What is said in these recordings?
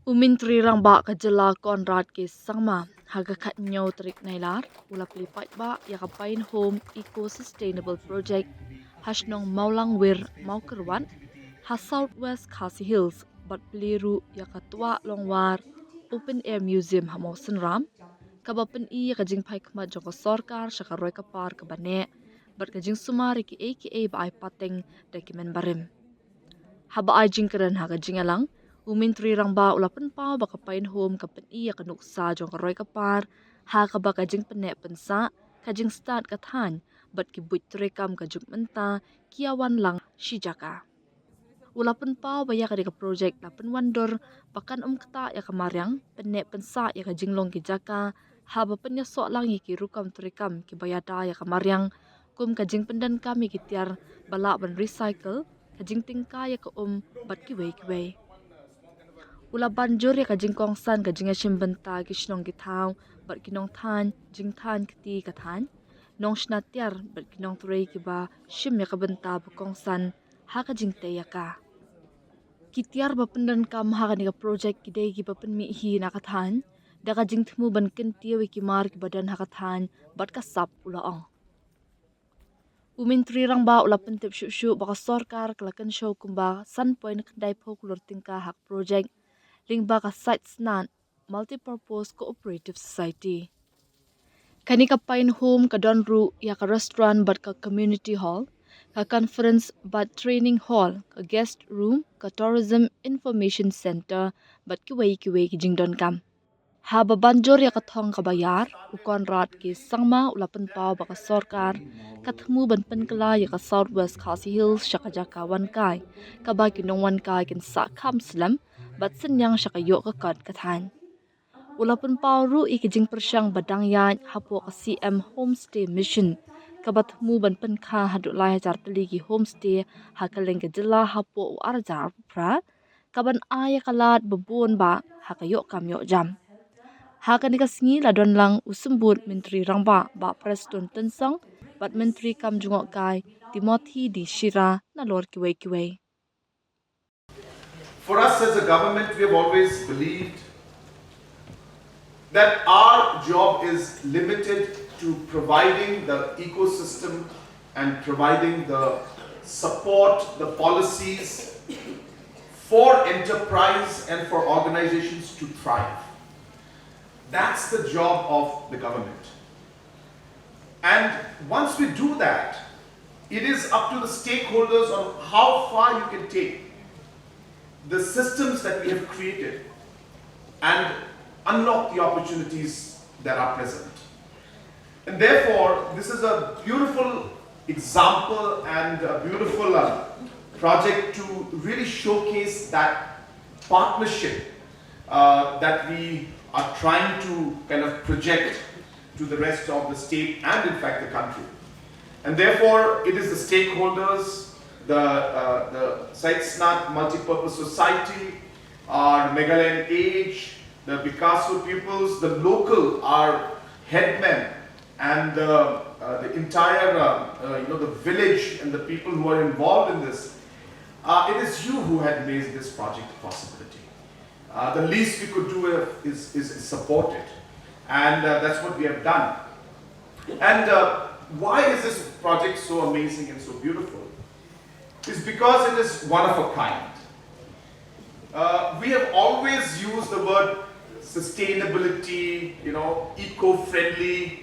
Umintri rang ba kajala konrad ke sangma haga khat nyaw trik nailar ulap lipat ba yakapain home eco sustainable project hasnong Mawlangwir Mawkerwan ha southwest Khasi Hills bat Pliru yaka Twahlongwar open air museum ha Mawsynram kabapen I kajing pai khma joko sarkar shakaroi kapar kabane bat kajing sumari ki aka ba ai pateng dokumen barim haba ai jingkeren ha kajing alang umintri rang ba ulapan pau baka pain home kapen iya kanuk sa jong karoi kapar ha ka baka jing pene pensa kajing start kathan bat ki buit trekam kajung menta kiawan lang shijaka ulapan pau ba ya ka project lapan wandor pakan kata ya kamaryang pene pensa ya kajing long ki jaka ha ba penya so lang ki rukam trekam ki bayada ya kamaryang kum kajing pendan kami ki tiar bala ban recycle kajing tingka ya ka bat ki wei ula banjur ya kajing kongsan kajing ashim benta kishnong githau bat kinong than jing than kti kathan nong shnatiar bat kinong turei kiba shim ya kabenta bu kongsan ha kajing te yaka kitiar ba pendan kam ha ka project kidei ki bapen mi hi na kathan da kajing thmu ban ken tiwi ki mar ki badan ha kathan bat ka sap ula ong umintri rang ba ula pentep shu baka sarkar klakan show kumba sun point kdai phok lor tingka hak project lingba ka sites nan multipurpose cooperative society kani ka pain home ka don ru ya ka restaurant but ka community hall ka conference but training hall ka guest room ka tourism information center but ki wei ki jingdon kam ha ba banjor ya ka thong ka bayar ukon rat ki sangma ulapan pau ba ka sarkar ka thmu ban pen kala ya ka southwest Khasi Hills shaka jaka wan kai ka ba ki nong wan kai kin sa kham slam bat senyang shaka yo ka kat kathan ulapan pau ru ikijing persyang badang yan hapo ka CM homestay mission ka bat mu ban pen kha hadu lai jar tali ki homestay ha ka leng ka jila hapo arjar pra ka ban aya kalat babon ba ha ka yo kam yo jam ha ka ni ka sngi la don lang usumbut menteri rangba ba preston tensang bat menteri kam jungo kai Timothy di Shira na lor kiwei For us as a government, we have always believed that our job is limited to providing the ecosystem and providing the support, the policies for enterprise and for organizations to thrive. That's the job of the government. And once we do that, it is up to the stakeholders on how far you can take the systems that we have created and unlock the opportunities that are present. And therefore, this is a beautiful example and a beautiful project to really showcase that partnership that we are trying to kind of project to the rest of the state and in fact the country. And therefore, it is the stakeholders, the Sitesnat Multipurpose Society, our Meghalaya Age, the Picasso pupils, the local, our headmen, and the entire, the village and the people who are involved in this. It is you who had made this project a possibility. The least we could do is support it. And that's what we have done. And why is this project so amazing and so beautiful? It's because it is one of a kind. We have always used the word sustainability, eco-friendly,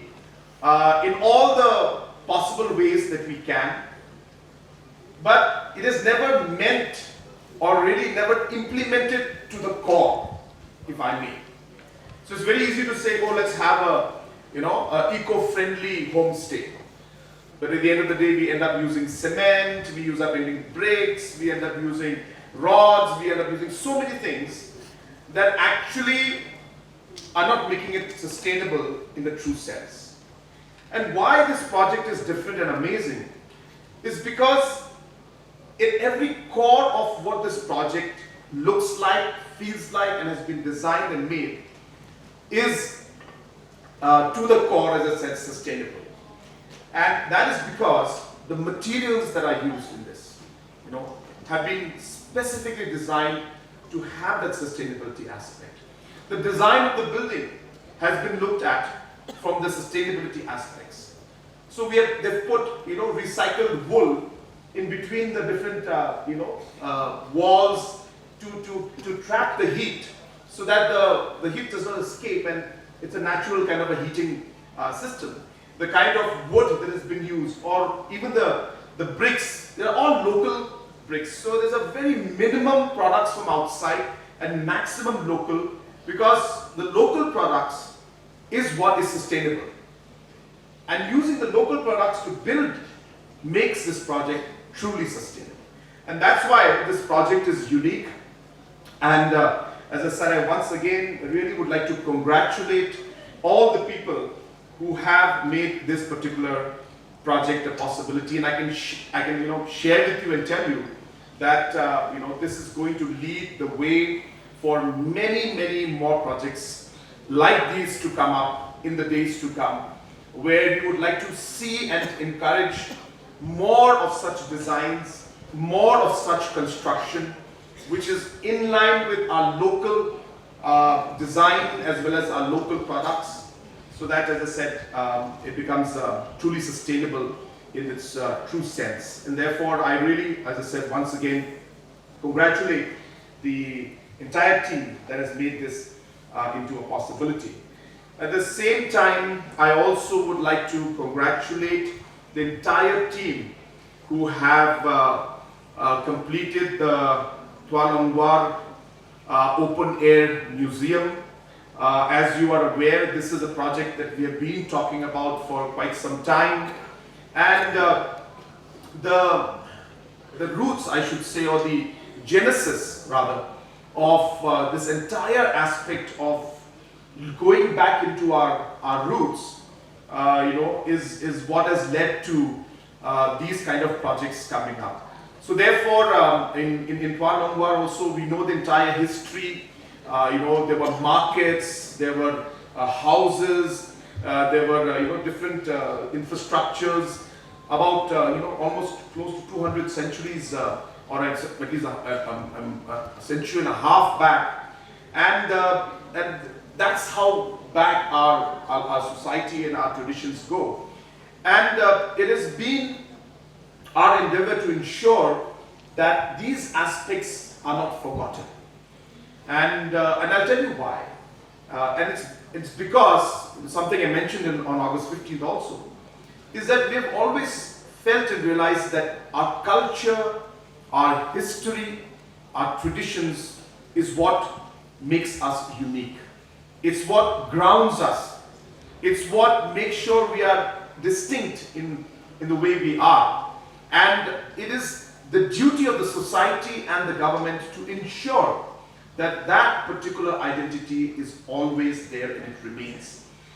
in all the possible ways that we can. But it is never meant or really never implemented to the core, if I may. So it's very easy to say, oh, let's have a eco-friendly homestay. But at the end of the day, we end up using cement, we end up using bricks, we end up using rods, we end up using so many things that actually are not making it sustainable in the true sense. And why this project is different and amazing is because at every core of what this project looks like, feels like, and has been designed and made is to the core, as I said, sustainable. And that is because the materials that are used in this, have been specifically designed to have that sustainability aspect. The design of the building has been looked at from the sustainability aspects. So they've put recycled wool in between the different walls to trap the heat, so that the heat does not escape, and it's a natural kind of a heating system. The kind of wood that has been used, or even the bricks, they're all local bricks. So there's a very minimum products from outside and maximum local, because the local products is what is sustainable. And using the local products to build makes this project truly sustainable. And that's why this project is unique. And as I said, I once again really would like to congratulate all the people who have made this particular project a possibility. And I can share with you and tell you that this is going to lead the way for many more projects like these to come up in the days to come, where we would like to see and encourage more of such designs, more of such construction, which is in line with our local design as well as our local products, so that, as I said, it becomes truly sustainable in its true sense. And therefore, I really, as I said, once again, congratulate the entire team that has made this into a possibility. At the same time, I also would like to congratulate the entire team who have completed the Twahlongwar Open Air Museum. As you are aware, this is a project that we have been talking about for quite some time. And the roots, I should say, or the genesis rather, of this entire aspect of going back into our roots, is what has led to these kind of projects coming up. So therefore, in Twahlongwar also, we know the entire history. There were markets, there were houses, there were different infrastructures, about almost close to 200 centuries, or at least a century and a half back, and that's how back our society and our traditions go. And it has been our endeavor to ensure that these aspects are not forgotten. And I'll tell you why. And it's because something I mentioned on August 15th also, is that we have always felt and realized that our culture, our history, our traditions is what makes us unique. It's what grounds us. It's what makes sure we are distinct in the way we are. And it is the duty of the society and the government to ensure that that particular identity is always there and it remains.